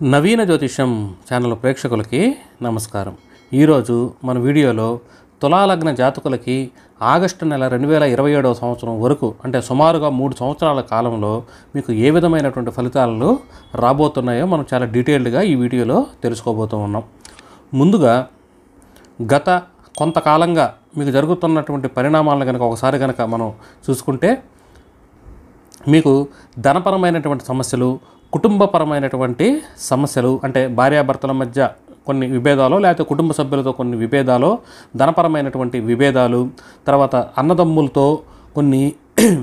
నవీన జ్యోతిష్యం ఛానల్ ప్రేక్షకులకి నమస్కారం. ఈరోజు మన వీడియోలో తులాలగ్న జాతకులకి ఆగస్టు నెల 2027వ సంవత్సరం వరకు అంటే సుమారుగా 3 సంవత్సరాల కాలంలో మీకు ఏ విధమైనటువంటి ఫలితాలు రాబోతున్నాయో మనం చాలా డీటెయిల్డ్గా ఈ వీడియోలో తెలుసుకోబోతూ ఉన్నాం. ముందుగా గత కొంతకాలంగా మీకు జరుగుతున్నటువంటి పరిణామాలను ఒకసారి మనం చూసుకుంటే మీకు ధనపరమైనటువంటి సమస్యలు, కుటుంబపరమైనటువంటి సమస్యలు అంటే భార్యాభర్తల మధ్య కొన్ని విభేదాలు, లేకపోతే కుటుంబ సభ్యులతో కొన్ని విభేదాలు, ధనపరమైనటువంటి విభేదాలు, తర్వాత అన్నదమ్ములతో కొన్ని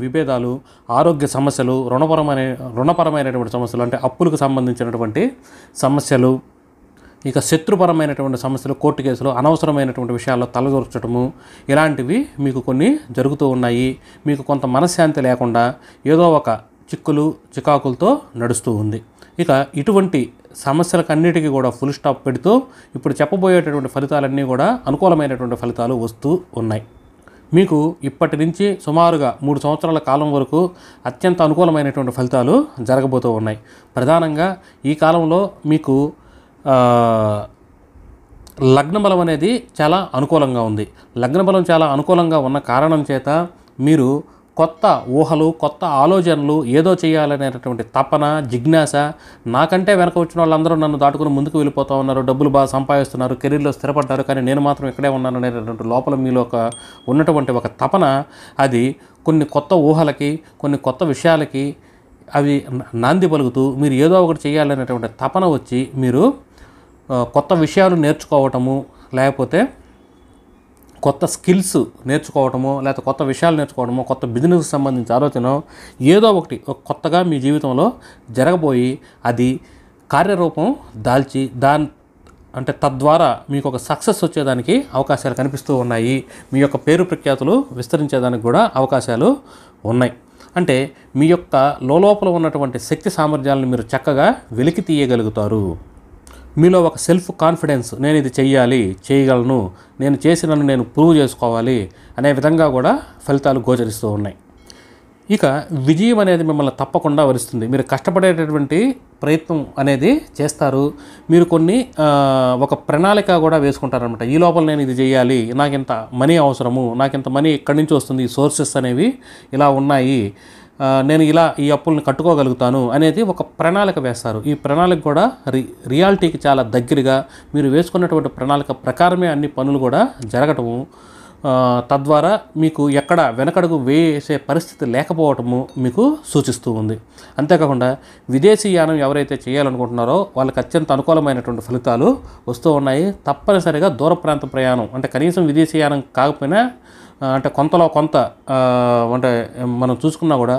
విభేదాలు, ఆరోగ్య సమస్యలు, రుణపరమైనటువంటి సమస్యలు అంటే అప్పులకు సంబంధించినటువంటి సమస్యలు, ఇక శత్రుపరమైనటువంటి సమస్యలు, కోర్టు కేసులు, అనవసరమైనటువంటి విషయాల్లో తలదూర్చడము, ఇలాంటివి మీకు కొన్ని జరుగుతూ ఉన్నాయి. మీకు కొంత మనశ్శాంతి లేకుండా ఏదో ఒక చికాకులతో నడుస్తూ ఉంది. ఇక ఇటువంటి సమస్యలకన్నిటికీ కూడా ఫుల్ స్టాప్ పెడుతూ ఇప్పుడు చెప్పబోయేటటువంటి ఫలితాలన్నీ కూడా అనుకూలమైనటువంటి ఫలితాలు వస్తూ ఉన్నాయి. మీకు ఇప్పటి నుంచి సుమారుగా 3 సంవత్సరాల కాలం వరకు అత్యంత అనుకూలమైనటువంటి ఫలితాలు జరగబోతూ ఉన్నాయి. ప్రధానంగా ఈ కాలంలో మీకు లగ్నబలం అనేది చాలా అనుకూలంగా ఉంది. లగ్నబలం చాలా అనుకూలంగా ఉన్న కారణం చేత మీరు కొత్త ఊహలు, కొత్త ఆలోచనలు, ఏదో చేయాలనేటటువంటి తపన, జిజ్ఞాస, నాకంటే వెనక వచ్చిన వాళ్ళందరూ నన్ను దాటుకుని ముందుకు వెళ్ళిపోతూ ఉన్నారు, డబ్బులు బాగా సంపాదిస్తున్నారు, కెరీర్లో స్థిరపడ్డారు, కానీ నేను మాత్రం ఇక్కడే ఉన్నాను అనేటటువంటి లోపల మీలో ఉన్నటువంటి ఒక తపన, అది కొన్ని కొత్త ఊహలకి, కొన్ని కొత్త విషయాలకి అవి నాంది పలుకుతూ మీరు ఏదో ఒకటి చేయాలనేటువంటి తపన వచ్చి మీరు కొత్త విషయాలు నేర్చుకోవటము, లేకపోతే కొత్త స్కిల్స్ నేర్చుకోవటము, లేకపోతే కొత్త విషయాలు నేర్చుకోవడము, కొత్త బిజినెస్కి సంబంధించి ఆలోచన ఏదో ఒకటి కొత్తగా మీ జీవితంలో జరగబోయి అది కార్యరూపం దాల్చి అంటే తద్వారా మీకు ఒక సక్సెస్ వచ్చేదానికి అవకాశాలు కనిపిస్తూ ఉన్నాయి. మీ యొక్క పేరు ప్రఖ్యాతులు విస్తరించేదానికి కూడా అవకాశాలు ఉన్నాయి. అంటే మీ యొక్క లోపల ఉన్నటువంటి శక్తి సామర్థ్యాలను మీరు చక్కగా వెలికి తీయగలుగుతారు. మీలో ఒక సెల్ఫ్ కాన్ఫిడెన్స్, నేను ఇది చెయ్యాలి, చేయగలను, నేను చేసినను నేను ప్రూవ్ చేసుకోవాలి అనే విధంగా కూడా ఫలితాలు గోచరిస్తూ ఉన్నాయి. ఇక విజయం అనేది మిమ్మల్ని తప్పకుండా వరిస్తుంది. మీరు కష్టపడేటటువంటి ప్రయత్నం అనేది చేస్తారు. మీరు కొన్ని ఒక ప్రణాళిక కూడా వేసుకుంటారనమాట. ఈ లోపల నేను ఇది చేయాలి, నాకు ఇంత మనీ అవసరము, నాకు ఇంత మనీ ఎక్కడి నుంచి వస్తుంది, ఈ సోర్సెస్ అనేవి ఇలా ఉన్నాయి, నేను ఇలా ఈ అప్పులను కట్టుకోగలుగుతాను అనేది ఒక ప్రణాళిక వేస్తారు. ఈ ప్రణాళిక కూడా రియాలిటీకి చాలా దగ్గరగా మీరు వేసుకున్నటువంటి ప్రణాళిక ప్రకారమే అన్ని పనులు కూడా జరగటము, తద్వారా మీకు ఎక్కడ వెనకడుగు వేసే పరిస్థితి లేకపోవటము మీకు సూచిస్తూ ఉంది. అంతేకాకుండా విదేశీ యానం ఎవరైతే చేయాలనుకుంటున్నారో వాళ్ళకి అత్యంత అనుకూలమైనటువంటి ఫలితాలు వస్తూ ఉన్నాయి. తప్పనిసరిగా దూర ప్రాంత ప్రయాణం అంటే కనీసం విదేశీ యానం కాకపోయినా అంటే కొంతలో కొంత అంటే మనం చూసుకున్నా కూడా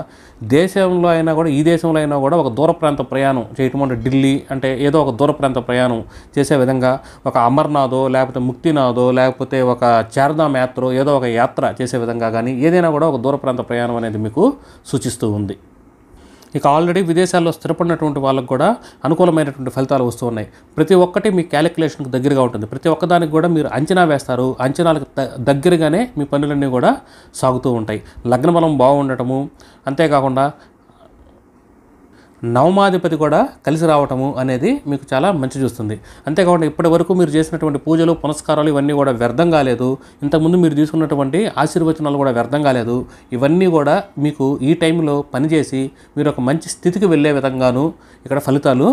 దేశంలో అయినా కూడా ఈ దేశంలో అయినా కూడా ఒక దూర ప్రాంత ప్రయాణం చేయటం అంటే ఢిల్లీ అంటే ఏదో ఒక దూర ప్రాంత ప్రయాణం చేసే విధంగా ఒక అమర్నాథో లేకపోతే ముక్తినాథో లేకపోతే ఒక చార్ధామ్ యాత్ర ఏదో ఒక యాత్ర చేసే విధంగా కానీ ఏదైనా కూడా ఒక దూర ప్రాంత ప్రయాణం అనేది మీకు సూచిస్తూ ఉంది. ఇక ఆల్రెడీ విదేశాల్లో స్థిరపడినటువంటి వాళ్ళకు కూడా అనుకూలమైనటువంటి ఫలితాలు వస్తూ ఉన్నాయి. ప్రతి ఒక్కటి మీ క్యాలిక్యులేషన్కి దగ్గరగా ఉంటుంది. ప్రతి ఒక్కదానికి కూడా మీరు అంచనా వేస్తారు. అంచనాలకు దగ్గరగానే మీ పనులన్నీ కూడా సాగుతూ ఉంటాయి. లగ్నబలం బాగుండటము, అంతేకాకుండా నవమాధిపతి కూడా కలిసి రావటము అనేది మీకు చాలా మంచి చూస్తుంది. అంతేకాకుండా ఇప్పటి వరకు మీరు చేసినటువంటి పూజలు, పునస్కారాలు ఇవన్నీ కూడా వ్యర్థం కాలేదు. ఇంతకుముందు మీరు తీసుకున్నటువంటి ఆశీర్వచనాలు కూడా వ్యర్థం కాలేదు. ఇవన్నీ కూడా మీకు ఈ టైంలో పనిచేసి మీరు ఒక మంచి స్థితికి వెళ్ళే విధంగాను ఇక్కడ ఫలితాలు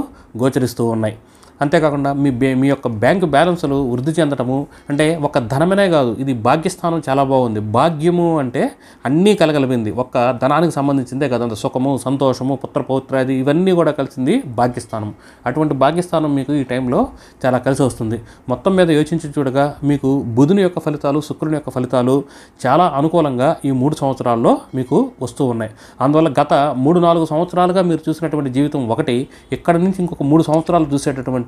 గోచరిస్తూ ఉన్నాయి. అంతేకాకుండా మీ యొక్క బ్యాంకు బ్యాలెన్సులు వృద్ధి చెందటము అంటే ఒక ధనమనే కాదు, ఇది భాగ్యస్థానం చాలా బాగుంది. భాగ్యము అంటే అన్నీ కలగలిపింది, ఒక్క ధనానికి సంబంధించిందే కదంత సుఖము, సంతోషము, పుత్రపౌత్రాది ఇవన్నీ కూడా కలిసింది భాగ్యస్థానం. అటువంటి భాగ్యస్థానం మీకు ఈ టైంలో చాలా కలిసి వస్తుంది. మొత్తం మీద యోచించి చూడగా మీకు బుధుని యొక్క ఫలితాలు, శుక్రుని యొక్క ఫలితాలు చాలా అనుకూలంగా ఈ 3 సంవత్సరాల్లో మీకు వస్తూ ఉన్నాయి. అందువల్ల గత 3-4 సంవత్సరాలుగా మీరు చూసినటువంటి జీవితం ఒకటి, ఇక్కడ నుంచి ఇంకొక 3 సంవత్సరాలు చూసేటటువంటి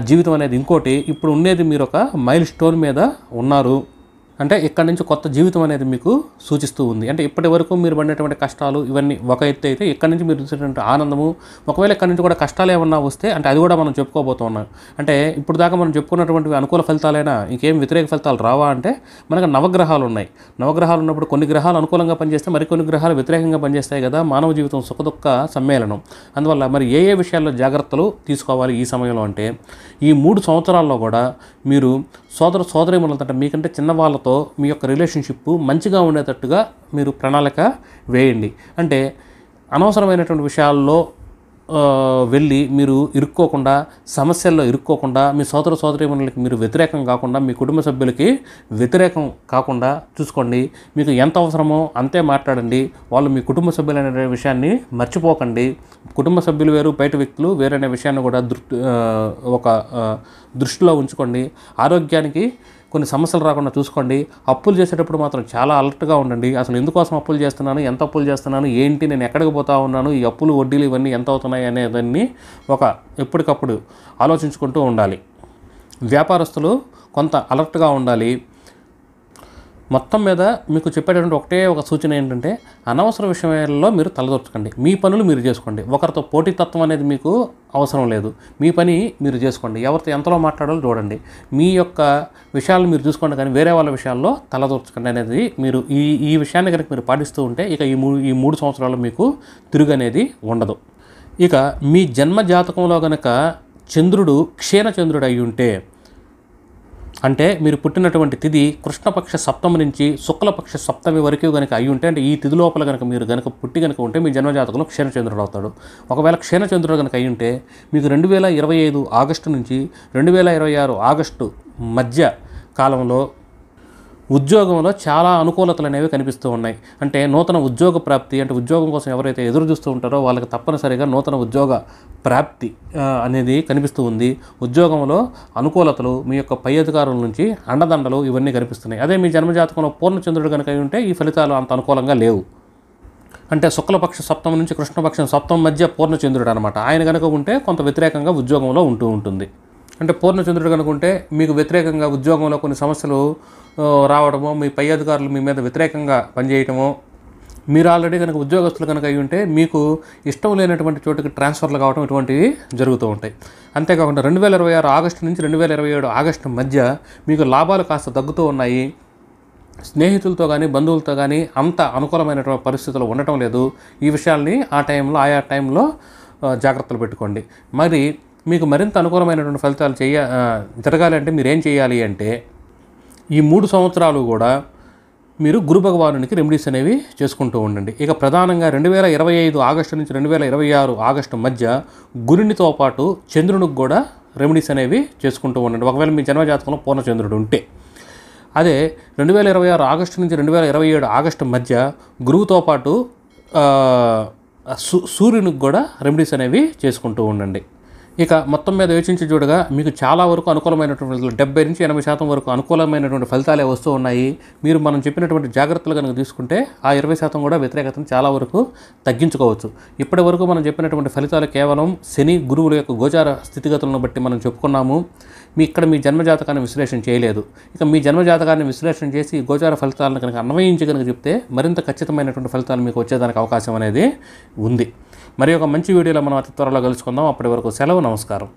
జీవితం అనేది ఇంకోటి. ఇప్పుడు ఉండేది మీరు ఒక మైల్ స్టోన్ మీద ఉన్నారు అంటే ఇక్కడి నుంచి కొత్త జీవితం అనేది మీకు సూచిస్తూ ఉంది. అంటే ఇప్పటి వరకు మీరు పడినటువంటి కష్టాలు ఇవన్నీ ఒక ఎత్తు అయితే, ఇక్కడి నుంచి మీరు చూసేటువంటి ఆనందము, ఒకవేళ ఇక్కడి నుంచి కూడా కష్టాలు ఏమన్నా వస్తే అంటే అది కూడా మనం చెప్పుకోబోతున్నాం. అంటే ఇప్పుడు దాకా మనం చెప్పుకున్నటువంటి అనుకూల ఫలితాలైనా ఇంకేం వ్యతిరేక ఫలితాలు రావా అంటే, మనకు నవగ్రహాలు ఉన్నాయి. నవగ్రహాలు ఉన్నప్పుడు కొన్ని గ్రహాలు అనుకూలంగా పనిచేస్తే మరికొన్ని గ్రహాలు వ్యతిరేకంగా పనిచేస్తాయి కదా. మానవ జీవితం సుఖదుఖ సమ్మేళనం. అందువల్ల మరి ఏ ఏ విషయాల్లో జాగ్రత్తలు తీసుకోవాలి ఈ సమయంలో అంటే, ఈ 3 సంవత్సరాల్లో కూడా మీరు సోదరీమణులతో మీకంటే చిన్న వాళ్ళతో మీ యొక్క రిలేషన్షిప్ మంచిగా ఉండేటట్టుగా మీరు ప్రణాళిక వేయండి. అంటే అనవసరమైనటువంటి విషయాల్లో వెళ్ళి మీరు ఇరుక్కోకుండా, సమస్యల్లో ఇరుక్కోకుండా, మీ సోదరీమణులకి మీరు వ్యతిరేకం కాకుండా, మీ కుటుంబ సభ్యులకి వ్యతిరేకం కాకుండా చూసుకోండి. మీకు ఎంత అవసరమో అంతే మాట్లాడండి. వాళ్ళు మీ కుటుంబ సభ్యులు అనే విషయాన్ని మర్చిపోకండి. కుటుంబ సభ్యులు వేరు, బయట వ్యక్తులు వేరనే విషయాన్ని కూడా దృష్టిలో ఉంచుకోండి. ఆరోగ్యానికి కొన్ని సమస్యలు రాకుండా చూసుకోండి. అప్పులు చేసేటప్పుడు మాత్రం చాలా అలర్ట్గా ఉండండి. అసలు ఎందుకోసం అప్పులు చేస్తున్నాను, ఎంత అప్పులు చేస్తున్నాను, ఏంటి, నేను ఎక్కడికి పోతా ఉన్నాను, ఈ అప్పులు వడ్డీలు ఇవన్నీ ఎంత అవుతున్నాయి అనేదాన్ని ఎప్పటికప్పుడు ఆలోచించుకుంటూ ఉండాలి. వ్యాపారస్తులు కొంత అలర్ట్గా ఉండాలి. మొత్తం మీద మీకు చెప్పేటటువంటి ఒకటే ఒక సూచన ఏంటంటే, అనవసర విషయాల్లో మీరు తలదొరచకండి. మీ పనులు మీరు చేసుకోండి. ఒకరితో పోటీతత్వం అనేది మీకు అవసరం లేదు. మీ పని మీరు చేసుకోండి. ఎవరితో ఎంతలో మాట్లాడాలో చూడండి. మీ యొక్క విషయాలను మీరు చూసుకోండి, కానీ వేరే వాళ్ళ విషయాల్లో తలదొరచకండి అనేది మీరు ఈ విషయాన్ని కనుక మీరు పాటిస్తూ ఉంటే ఇక ఈ 3 సంవత్సరాలు మీకు తిరుగు అనేది ఉండదు. ఇక మీ జన్మ జాతకంలో కనుక చంద్రుడు క్షీణచంద్రుడు అయి ఉంటే, అంటే మీరు పుట్టినటువంటి తిథి కృష్ణపక్ష సప్తమి నుంచి శుక్లపక్ష సప్తమి వరకు కనుక అయి ఉంటే, అంటే ఈ తిథి లోపల కనుక మీరు పుట్టి ఉంటే మీ జన్మజాతకంలో క్షీణచంద్రుడు అవుతాడు. ఒకవేళ క్షీణచంద్రుడు కనుక అయి ఉంటే మీకు 2025 ఆగస్టు నుంచి 2026 ఆగస్టు మధ్య కాలంలో ఉద్యోగంలో చాలా అనుకూలతలు అనేవి కనిపిస్తూ ఉన్నాయి. అంటే నూతన ఉద్యోగ ప్రాప్తి, అంటే ఉద్యోగం కోసం ఎవరైతే ఎదురు చూస్తూ ఉంటారో వాళ్ళకి తప్పనిసరిగా నూతన ఉద్యోగ ప్రాప్తి అనేది కనిపిస్తూ ఉంది. ఉద్యోగంలో అనుకూలతలు, మీ యొక్క పై అధికారుల నుంచి అండదండలు ఇవన్నీ కనిపిస్తున్నాయి. అదే మీ జన్మజాతకంలో పూర్ణచంద్రుడు కనుక ఉంటే ఈ ఫలితాలు అంత అనుకూలంగా లేవు. అంటే శుక్లపక్ష సప్తమి నుంచి కృష్ణపక్షం సప్తమి మధ్య పూర్ణచంద్రుడు అనమాట. ఆయన కనుక ఉంటే కొంత వ్యతిరేకంగా ఉద్యోగంలో ఉంటుంది. అంటే పూర్ణచంద్రుడు కనుక ఉంటే మీకు వ్యతిరేకంగా ఉద్యోగంలో కొన్ని సమస్యలు రావడమో, మీ పై అధికారులు మీ మీద వ్యతిరేకంగా పనిచేయటమో, మీరు ఆల్రెడీ కనుక ఉద్యోగస్తులు కనుక అయి ఉంటే మీకు ఇష్టం లేనటువంటి చోటుకి ట్రాన్స్ఫర్లు కావడం ఇటువంటివి జరుగుతూ ఉంటాయి. అంతేకాకుండా 2026 ఆగస్టు నుంచి 2027 ఆగస్టు మధ్య మీకు లాభాలు కాస్త తగ్గుతూ ఉన్నాయి. స్నేహితులతో కానీ బంధువులతో కానీ అంత అనుకూలమైనటువంటి పరిస్థితులు ఉండటం లేదు. ఈ విషయాల్ని ఆయా టైంలో జాగ్రత్తలు పెట్టుకోండి. మరి మీకు మరింత అనుకూలమైనటువంటి ఫలితాలు జరగాలి అంటే మీరు ఏం చేయాలి అంటే, ఈ 3 సంవత్సరాలు కూడా మీరు గురు భగవానునికి రెమెడీస్ అనేవి చేసుకుంటూ ఉండండి. ఇక ప్రధానంగా 2025 ఆగస్టు నుంచి 2026 ఆగస్టు మధ్య గురునితో పాటు చంద్రునికి కూడా రెమెడీస్ అనేవి చేసుకుంటూ ఉండండి. ఒకవేళ మీ జన్మజాతకంలో పూర్ణచంద్రుడు ఉంటే. అదే 2026 ఆగస్టు నుంచి 2027 ఆగస్టు మధ్య గురువుతో పాటు సూర్యునికి కూడా రెమెడీస్ అనేవి చేసుకుంటూ ఉండండి. ఇక మొత్తం మీద యోచించి చూడగా మీకు చాలా వరకు అనుకూలమైనటువంటి ఫలితాలు 70 నుంచి 80% వరకు అనుకూలమైనటువంటి ఫలితాలే వస్తూ ఉన్నాయి. మీరు మనం చెప్పినటువంటి జాగ్రత్తలు కనుక తీసుకుంటే ఆ 20% కూడా వ్యతిరేకతను చాలా వరకు తగ్గించుకోవచ్చు. ఇప్పటి వరకు మనం చెప్పినటువంటి ఫలితాలు కేవలం శని గురువుల యొక్క గోచార స్థితిగతులను బట్టి మనం చెప్పుకున్నాము. ఇక్కడ మీ జన్మజాతకాన్ని విశ్లేషణ చేయలేదు. ఇక మీ జన్మజాతకాన్ని విశ్లేషణ చేసి గోచార ఫలితాలను కనుక అన్వయించి కనుక చెప్తే మరింత ఖచ్చితమైనటువంటి ఫలితాలు మీకు వచ్చేదానికి అవకాశం అనేది ఉంది. మరి ఒక మంచి వీడియోలో మనం అతి త్వరలో కలుసుకుందాం. అప్పటి వరకు సెలవు. నమస్కారం.